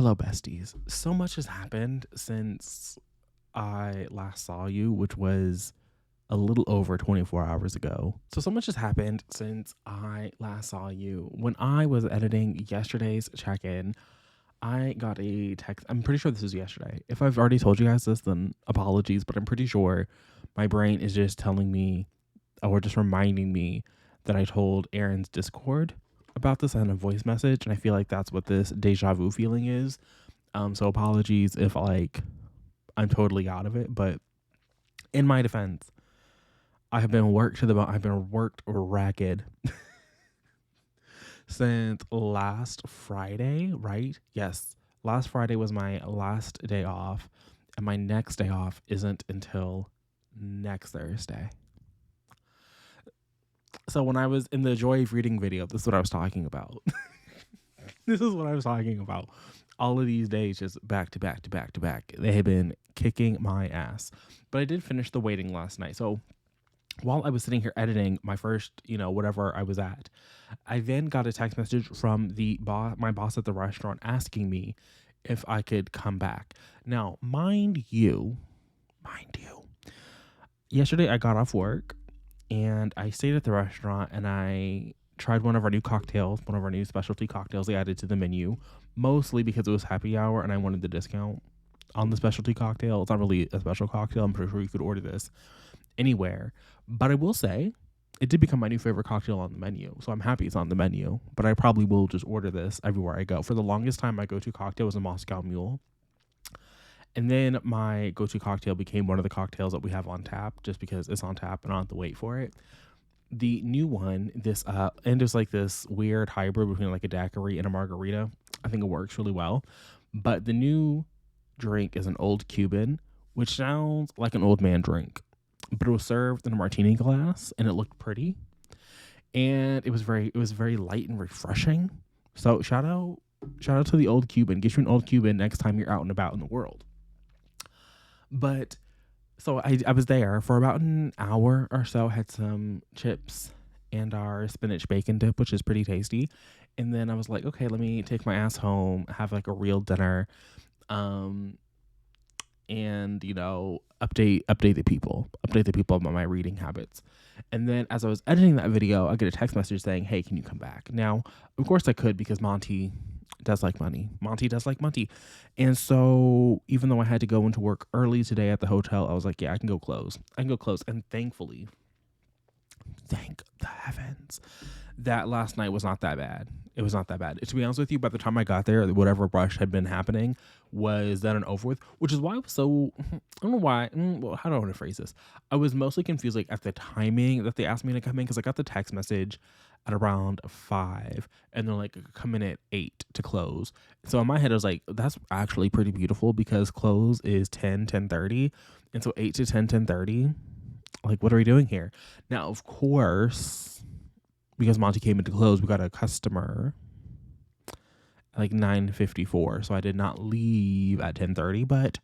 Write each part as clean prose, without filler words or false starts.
Hello, besties. So much has happened since I last saw you, which was a little over 24 hours ago. So much has happened since I last saw you. When I was editing yesterday's check in, I got a text. I'm pretty sure this was yesterday. If I've already told you guys this, then apologies, but I'm pretty sure my brain is just telling me or just reminding me that I told Aaron's Discord about this on a voice message. And I feel like that's what this deja vu feeling is. So apologies if I'm totally out of it, but in my defense, I have been worked to the bone. I've been worked ragged since last Friday, right? Yes. Last Friday was my last day off, and my next day off isn't until next Thursday. So when I was in the Joy of Reading video, this is what I was talking about. This is what I was talking about. All of these days, just back to back to back to back. They have been kicking my ass. But I did finish the waiting last night. So while I was sitting here editing my first, whatever I was at, I then got a text message from my boss at the restaurant asking me if I could come back. Now, mind you, yesterday I got off work and I stayed at the restaurant and I tried one of our new cocktails, one of our new specialty cocktails they added to the menu, mostly because it was happy hour and I wanted the discount on the specialty cocktail. It's not really a special cocktail. I'm pretty sure you could order this anywhere. But I will say, it did become my new favorite cocktail on the menu. So I'm happy it's on the menu. But I probably will just order this everywhere I go. For the longest time, my go-to cocktail was a Moscow Mule. And then my go-to cocktail became one of the cocktails that we have on tap, just because it's on tap and I don't have to wait for it. The new one, and it's like this weird hybrid between like a daiquiri and a margarita. I think it works really well. But the new drink is an old Cuban, which sounds like an old man drink. But it was served in a martini glass and it looked pretty. And it was very light and refreshing. So shout out to the old Cuban. Get you an old Cuban next time you're out and about in the world. But so I was there for about an hour or so, had some chips and our spinach bacon dip, which is pretty tasty. And then I was like, okay, let me take my ass home, have like a real dinner, and update the people about my reading habits. And then as I was editing that video, I get a text message saying, hey, can you come back? Now, of course I could, because Monty does like money. And so even though I had to go into work early today at the hotel, I was like, yeah, I can go close. And thankfully, thank the heavens, that last night was not that bad. It was not that bad. To be honest with you, by the time I got there, whatever rush had been happening was done and over with, which is why I was so, I don't know why, how do I want to phrase this? I was mostly confused at the timing that they asked me to come in, because I got the text message at around 5 and they're like, come in at 8 to close. So in my head, I was like, that's actually pretty beautiful, because close is 10:30. And so 8 to 10:30, like, what are we doing here? Now, of course, because Monty came into close, we got a customer at like 9:54. So I did not leave at 10:30, but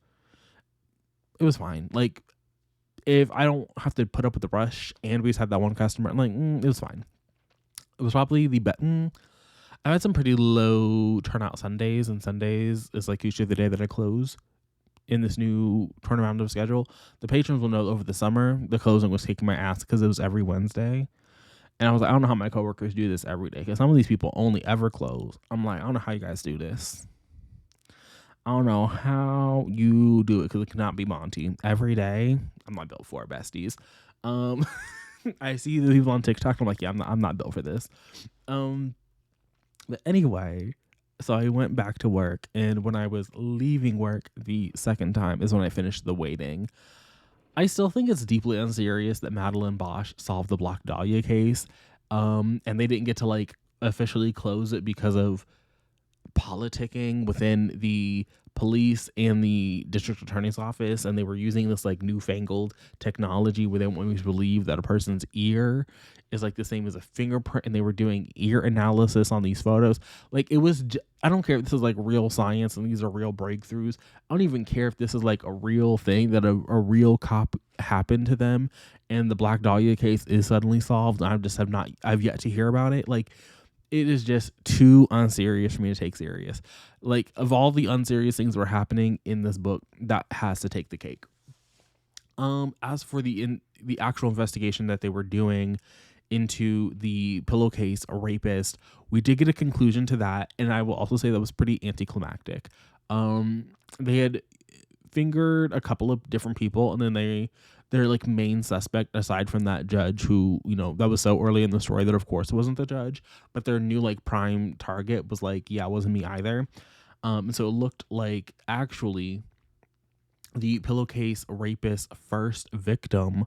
it was fine. Like, if I don't have to put up with the rush and we just had that one customer, it was fine. It was probably the best. I had some pretty low turnout Sundays, and Sundays is like usually the day that I close in this new turnaround of schedule. The patrons will know over the summer, the closing was kicking my ass because it was every Wednesday. And I was like, I don't know how my coworkers do this every day, because some of these people only ever close. I'm like, I don't know how you guys do this. I don't know how you do it, because it cannot be Monty every day. I'm not built for it, besties. I see the people on TikTok. I'm like, yeah, I'm not built for this. But anyway, so I went back to work, and when I was leaving work the second time is when I finished the waiting. I still think it's deeply unserious that Madeline Bosch solved the Black Dahlia case, and they didn't get to officially close it because of politicking within the police and the district attorney's office, and they were using this newfangled technology where they want me to believe that a person's ear is the same as a fingerprint, and they were doing ear analysis on these photos. I don't care if this is real science and these are real breakthroughs. I don't even care if this is a real thing that a real cop happened to them and the Black Dahlia case is suddenly solved. I've yet to hear about it. it is just too unserious for me to take serious. Like, of all the unserious things that were happening in this book, that has to take the cake. As for the actual investigation that they were doing into the pillowcase rapist, we did get a conclusion to that, and I will also say that was pretty anticlimactic. They had fingered a couple of different people, and then their like main suspect, aside from that judge who, that was so early in the story that of course it wasn't the judge, but their new like prime target was like, yeah, it wasn't me either. And so it looked like actually the pillowcase rapist first victim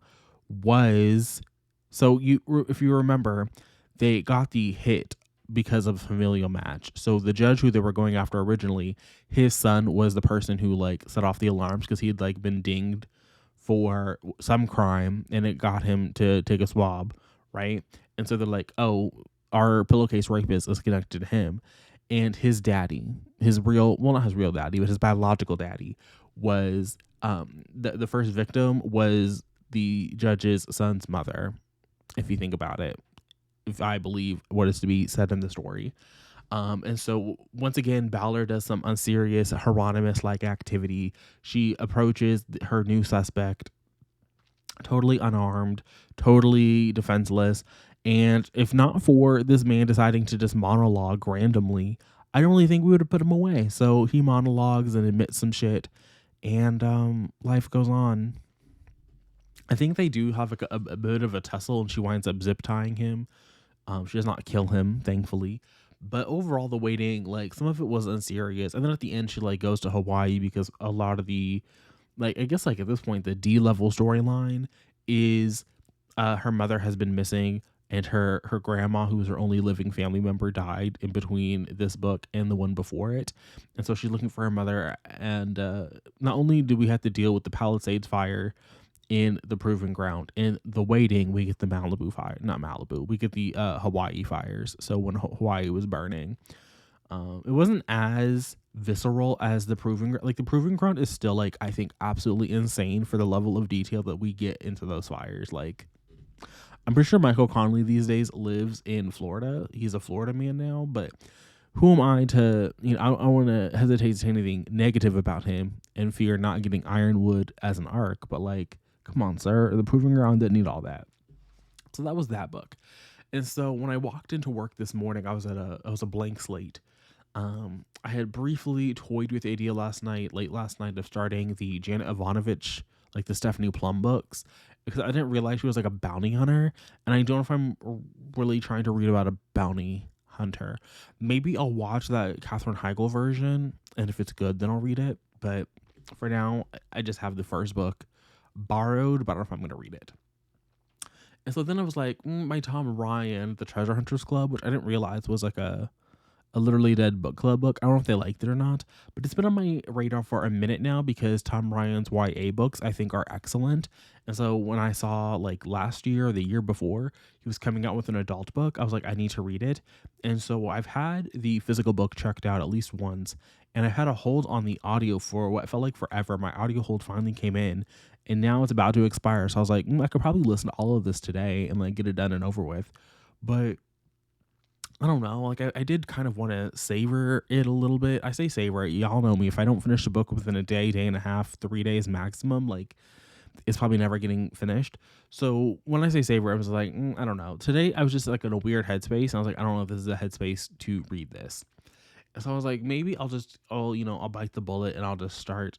was, so if you remember, they got the hit because of a familial match. So the judge who they were going after originally, his son was the person who like set off the alarms because he had like been dinged for some crime, and it got him to take a swab, right? And so they're like, oh, our pillowcase rapist is connected to him. And his daddy, not his real daddy, but his biological daddy was, the first victim was the judge's son's mother, if you think about it, if I believe what is to be said in the story. And so once again, Balor does some unserious Hieronymus-like activity. She approaches her new suspect totally unarmed, totally defenseless. And if not for this man deciding to just monologue randomly, I don't really think we would have put him away. So he monologues and admits some shit, and life goes on. I think they do have like a bit of a tussle, and she winds up zip tying him. She does not kill him, thankfully. But overall, the waiting, like, some of it was unserious. And then at the end, she like goes to Hawaii because a lot of the, like, I guess like at this point, the D-level storyline is her mother has been missing, and her grandma, who was her only living family member, died in between this book and the one before it. And so she's looking for her mother. And not only do we have to deal with the Palisades fire in the Proving Ground, in the waiting, we get the Malibu fire, not Malibu, we get the Hawaii fires. So when Hawaii was burning, it wasn't as visceral as the Proving Ground. Like, the Proving Ground is still, like, I think absolutely insane for the level of detail that we get into those fires. Like, I'm pretty sure Michael Connelly these days lives in Florida. He's a Florida man now, but who am I to, I want to hesitate to say anything negative about him and fear not getting Ironwood as an arc, but like, come on, sir, the Proving Ground didn't need all that. So that was that book. And so when I walked into work this morning, I was a blank slate. I had briefly toyed with the idea late last night, of starting the Janet Ivanovich, like the Stephanie Plum books, because I didn't realize she was like a bounty hunter, and I don't know if I'm really trying to read about a bounty hunter. Maybe I'll watch that Katherine Heigl version, and if it's good, then I'll read it. But for now, I just have the first book borrowed, but I don't know if I'm going to read it. And so then I was like, my Tom Ryan, The Treasure Hunters Club, which I didn't realize was like a Literally Dead book club book. I don't know if they liked it or not, but it's been on my radar for a minute now because Tom Ryan's YA books, I think, are excellent. And so when I saw, like, last year or the year before he was coming out with an adult book, I was like, I need to read it. And so I've had the physical book checked out at least once, and I had a hold on the audio for what felt like forever. My audio hold finally came in, and now it's about to expire. So I was like, I could probably listen to all of this today and like get it done and over with. But I don't know. Like, I did kind of want to savor it a little bit. I say savor it. Y'all know me. If I don't finish the book within a day, day and a half, 3 days maximum, like, it's probably never getting finished. So when I say savor, I was like, I don't know. Today, I was just like in a weird headspace. And I was like, I don't know if this is a headspace to read this. And so I was like, maybe I'll bite the bullet and I'll just start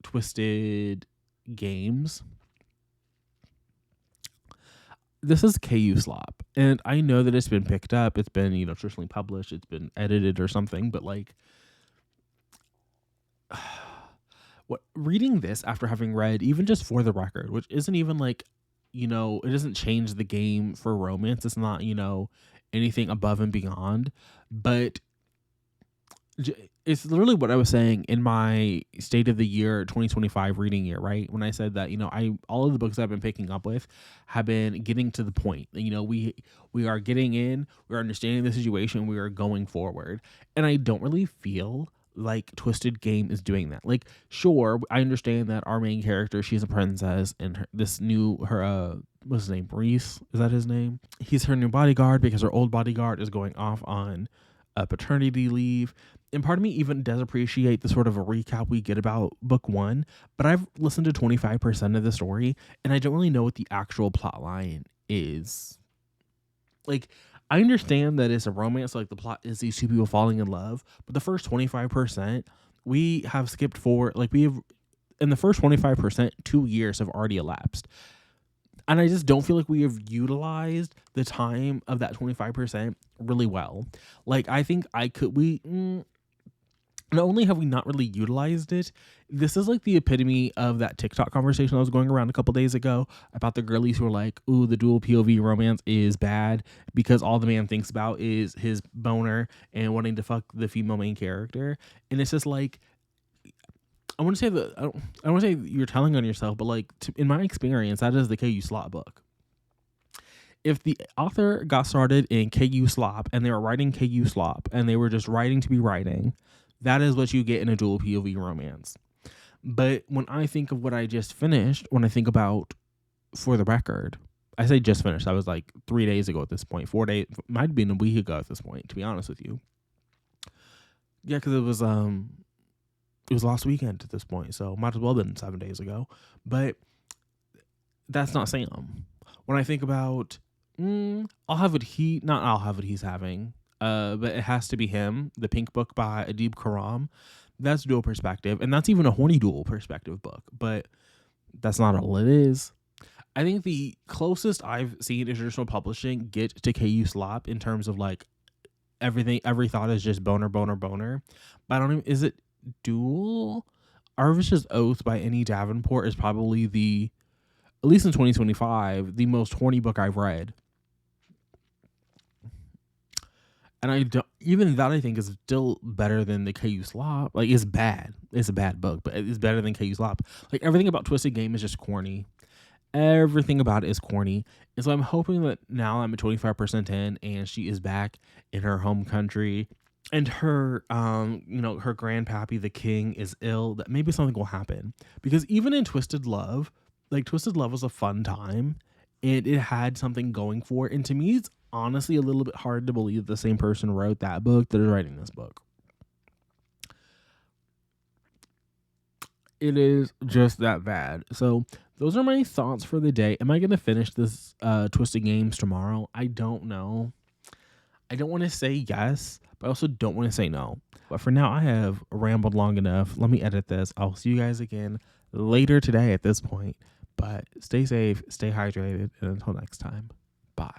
Twisted Games. This is KU Slop, and I know that it's been picked up, it's been, traditionally published, it's been edited or something, but like, what, reading this after having read, even just For the Record, which isn't even like, it doesn't change the game for romance, it's not, anything above and beyond, but it's literally what I was saying in my State of the Year 2025 reading year, right? When I said that, all of the books I've been picking up with have been getting to the point. We are getting in, we're understanding the situation, we are going forward. And I don't really feel like Twisted Game is doing that. Like, sure, I understand that our main character, she's a princess, and her what's his name? Reese, is that his name? He's her new bodyguard because her old bodyguard is going off on a paternity leave. And part of me even does appreciate the sort of a recap we get about book 1, but I've listened to 25% of the story and I don't really know what the actual plot line is. Like, I understand that it's a romance, like the plot is these two people falling in love, but the first 25% we have skipped forward. Like, we have, in the first 25%, 2 years have already elapsed. And I just don't feel like we have utilized the time of that 25% really well. Like, I think not only have we not really utilized it, this is like the epitome of that TikTok conversation I was going around a couple days ago about the girlies who are like, ooh, the dual POV romance is bad because all the man thinks about is his boner and wanting to fuck the female main character. And it's just like, I want to say that I don't want to say you're telling on yourself, but like in my experience, that is the KU slop book. If the author got started in KU slop and they were writing KU slop and they were just writing to be writing, that is what you get in a dual POV romance. But when I think of what I just finished, when I think about For the Record, I say just finished. I was like 3 days ago at this point. 4 days, might have been a week ago at this point, to be honest with you. Yeah, because it was last weekend at this point, so might as well have been 7 days ago. But that's not Sam. When I think about I'll Have What He's Having, but it has to be him, the Pink Book by Adib Karam. That's dual perspective, and that's even a horny dual perspective book, but that's not all it is. I think the closest I've seen in traditional publishing get to KU slop in terms of like everything, every thought is just boner, boner, boner. But I don't even, is it dual? Arvish's Oath by Annie Davenport is probably at least in 2025, the most horny book I've read. And I think is still better than the KU slop. Like, it's bad. It's a bad book, but it's better than KU slop. Like, everything about Twisted Game is just corny. Everything about it is corny. And so I'm hoping that now I'm at 25% in and she is back in her home country and her, her grandpappy, the king, is ill, that maybe something will happen. Because even in Twisted Love, like, Twisted Love was a fun time and it had something going for it. And to me, it's honestly a little bit hard to believe the same person wrote that book that is writing this book. It is just that bad. So those are my thoughts for the day. Am I going to finish this Twisted Games tomorrow? I don't know. I don't want to say yes, but I also don't want to say no. But for now, I have rambled long enough. Let me edit this. I'll see you guys again later today at this point. But stay safe, stay hydrated, and until next time, bye.